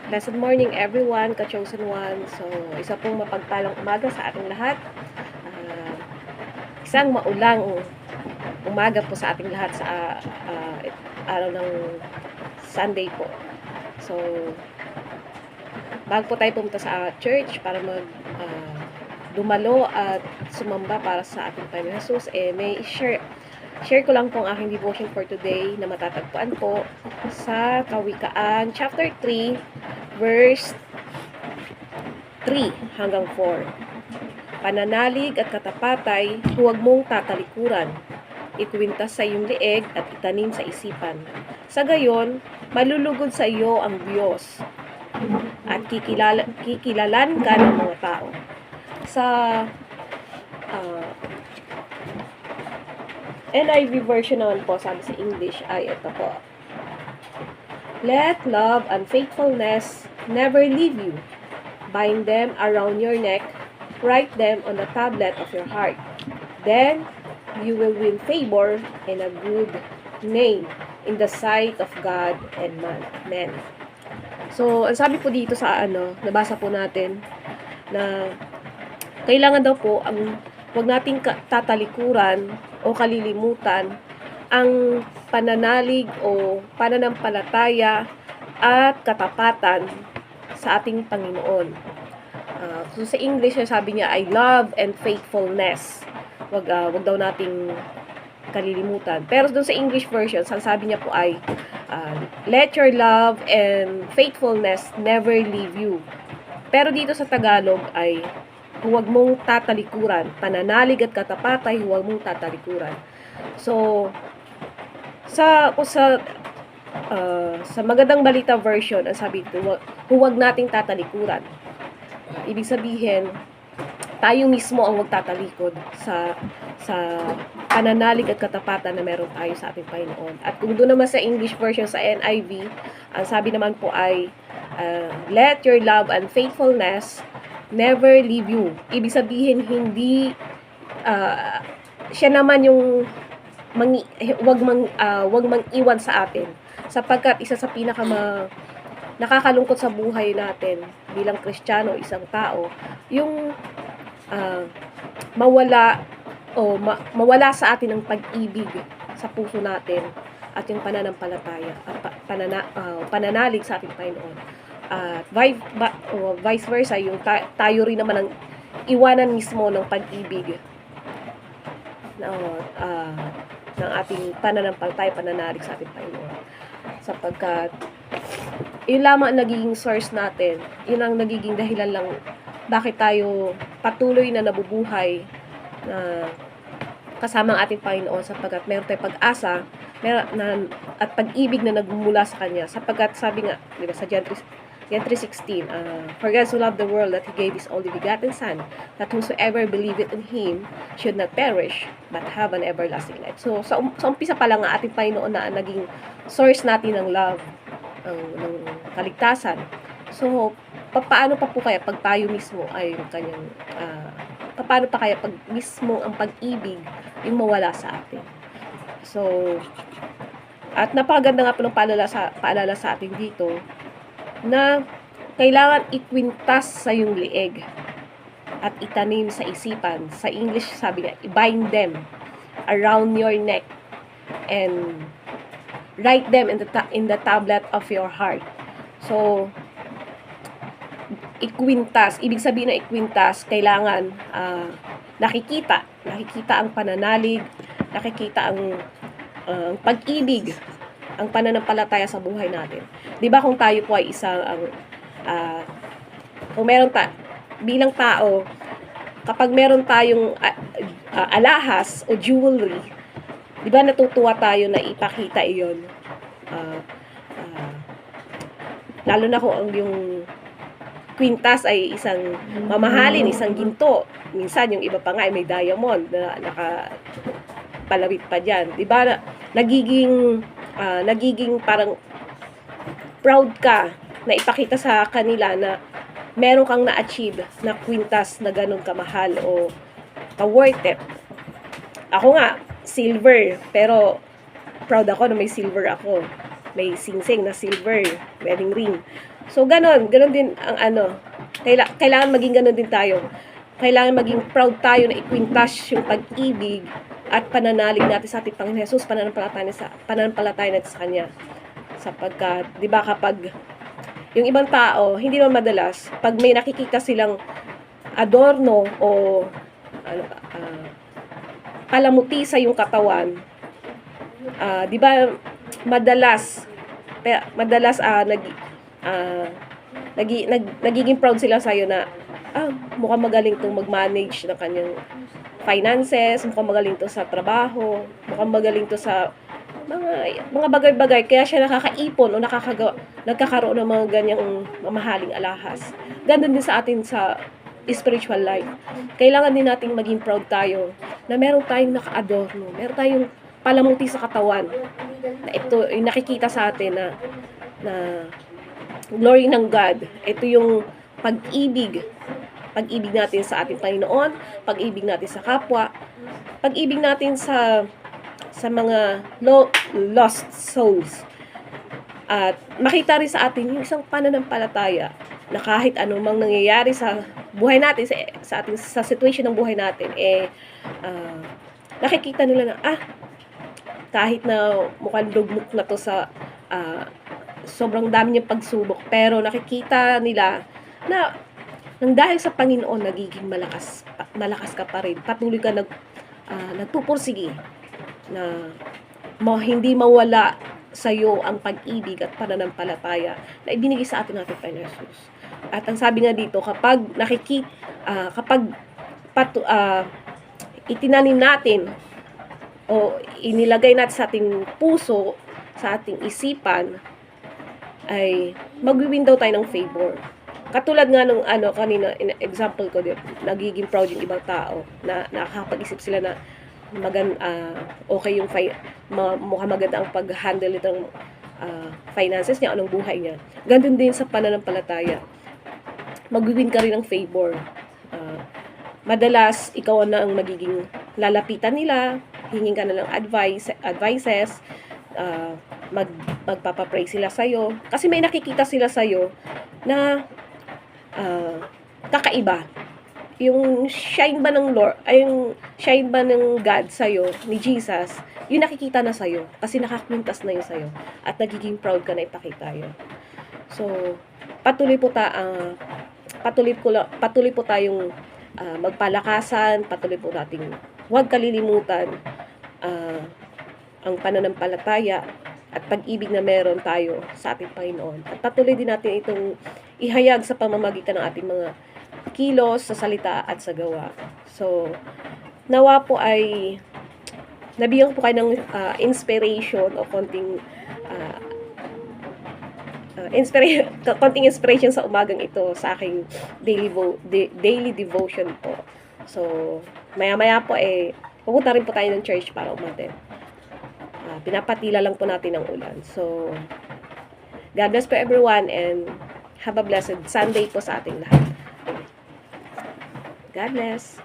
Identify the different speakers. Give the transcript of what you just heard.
Speaker 1: Blessed morning everyone, ka-chosen one. So, isa pong mapagpalang umaga sa ating lahat. Ah, Isang maulang umaga po sa ating lahat sa araw ng Sunday po. So, bago po tayo pumunta sa church para dumalo at sumamba para sa ating Panginoon Jesus, may share ko lang po ang aking devotion for today na matatagpuan po sa Kawikaan chapter 3 verse 3 hanggang 4. Pananalig at katapatay, huwag mong tatalikuran. Ikuwintas sa iyong leeg at itanim sa isipan. Sa gayon, malulugod sa iyo ang Diyos at kikilalan ka ng mga tao. Sa NIV version naman po, sabi sa English ay ito po. Let love and faithfulness never leave you. Bind them around your neck. Write them on the tablet of your heart. Then you will win favor and a good name in the sight of God and man. So, ang sabi po dito sa nabasa po natin na kailangan daw po huwag nating tatalikuran o kalilimutan ang pananalig o pananampalataya at katapatan sa ating Panginoon. So sa English, sabi niya ay love and faithfulness. Wag daw nating kalilimutan. Pero doon sa English version, ang sabi niya po ay let your love and faithfulness never leave you. Pero dito sa Tagalog ay huwag mong tatalikuran. Pananalig at katapatay, huwag mong tatalikuran. So, sa Magandang Balita version, ang sabi ito, huwag nating tatalikuran. Ibig sabihin, tayo mismo ang huwag tatalikod sa pananalig at katapatan na meron tayo sa ating Panginoon. At kung doon naman sa English version, sa NIV, ang sabi naman po ay, let your love and faithfulness never leave you. Ibig sabihin, hindi, siya naman yung wag mang iwan sa atin, sapagkat isa sa nakakalungkot sa buhay natin bilang Kristiyano, isang tao, yung mawala sa atin ang pag-ibig sa puso natin at yung pananampalataya at pananalig sa ating Panginoon. Vice versa, yung tayo rin naman ang iwanan mismo ng pag-ibig ng ating pananampalataya, pananalig sa ating Panginoon. Sapagkat yun lamang ang nagiging source natin, yun ang nagiging dahilan lang bakit tayo patuloy na nabubuhay na kasama ang ating Panginoon, sapagkat meron tayong pag-asa at pag-ibig na nagmumula sa Kanya. Sapagkat sabi nga, di ba, sa John 3:16, for God so loved the world that He gave His only begotten Son, that whosoever believeth in Him should not perish, but have an everlasting life. So, sa umpisa pa lang ang ating Panginoon na naging source natin ng love, ng kaligtasan. So, paano pa po kaya pag tayo mismo ay kanyang, paano pa kaya pag mismo ang pag-ibig yung mawala sa atin? So, at napakaganda nga po ng paalala sa atin dito, na kailangan ikwintas sa yung leeg at itanim sa isipan. Sa English, sabi niya, bind them around your neck and write them in the tablet of your heart. So, ikwintas, ibig sabihin na ikwintas, kailangan nakikita ang pananalig, nakikita ang pag-ibig, ang pananampalataya sa buhay natin. 'Di ba kung tayo po ay kung meron bilang tao, kapag meron tayong alahas o jewelry, 'di ba natutuwa tayo na ipakita iyon? Lalo na kung yung kwintas ay isang mamahalin, isang ginto. Minsan yung iba pa nga ay may diamond na nakapalawit pa diyan. 'Di ba nagiging parang proud ka na ipakita sa kanila na meron kang na-achieve na kwintas na ganun kamahal o ka-worth it. Ako nga, silver, pero proud ako na may silver ako. may singsing na silver, wedding ring. So, ganon din ang ano, kailangan maging ganon din tayo. Kailangan maging proud tayo na ikwintas yung pag-ibig at pananalig natin sa ating Panginoon Jesus, pananampalataya natin sa Kanya. Sapagkat, di ba kapag yung ibang tao, hindi naman madalas, pag may nakikita silang adorno o ano, palamuti sa yung katawan, di ba madalas nagiging proud sila sa iyo na mukhang magaling tong mag-manage ng kanyang finances, mukhang magaling to sa trabaho, mukhang magaling to sa mga bagay-bagay, kaya siya nakakaipon o nagkakaroon ng mga ganyang mamahaling alahas. Ganun din sa atin sa spiritual life. Kailangan din nating maging proud tayo na meron tayong naka-adorno, meron tayong palamuti sa katawan, na ito yung nakikita sa atin na glory ng God. Ito yung pag-ibig natin sa ating Panginoon, pag-ibig natin sa kapwa, pag-ibig natin sa mga lost souls. At makita rin sa atin yung isang pananampalataya na kahit anumang nangyayari sa buhay natin, sa situation ng buhay natin, nakikita nila na, kahit na mukhang lugmok na to sa sobrang dami niyang pagsubok, pero nakikita nila na nang dahil sa Panginoon, nagiging malakas ka pa rin. Patuloy ka nagpupursige na hindi mawala sa iyo ang pag-ibig at pananampalataya na ibinigay sa atin natin Panginoon Jesus. At ang sabi nga dito, kapag itinanim natin o inilagay natin sa ating puso, sa ating isipan, ay magwi-win daw tayo ng favor. Katulad nga nung kanina, example ko, nagiging proud yung ibang tao na nakakapag-isip sila na okay yung mukhang maganda ang pag-handle nitong finances niya, anong buhay niya. Ganun din sa pananampalataya. Mag-win ka rin ng favor. Madalas, ikaw na ang magiging lalapitan nila, hingin ka na ng advices, magpapapray sila sa'yo. Kasi may nakikita sila sa'yo na kakaiba. Yung shine ba ng Lord, yung shine ba ng God sa'yo, ni Jesus, yung nakikita na sa'yo. Kasi nakakwintas na yun sa'yo. At nagiging proud ka na ipakita yun. So, patuloy po tayong magpalakasan, patuloy po nating huwag kalilimutan ang pananampalataya at pag-ibig na meron tayo sa ating Panginoon. At patuloy din natin itong ihayag sa pamamagitan ng ating mga kilos, sa salita at sa gawa. So, nawa po ay nabigyan po kayo ng inspiration o konting inspiration sa umagang ito sa aking daily devotion po. So, maya-maya po pupunta rin po tayo ng church para umaten. Pinapatila lang po natin ang ulan. So, God bless po everyone and have a blessed Sunday po sa ating lahat. God bless.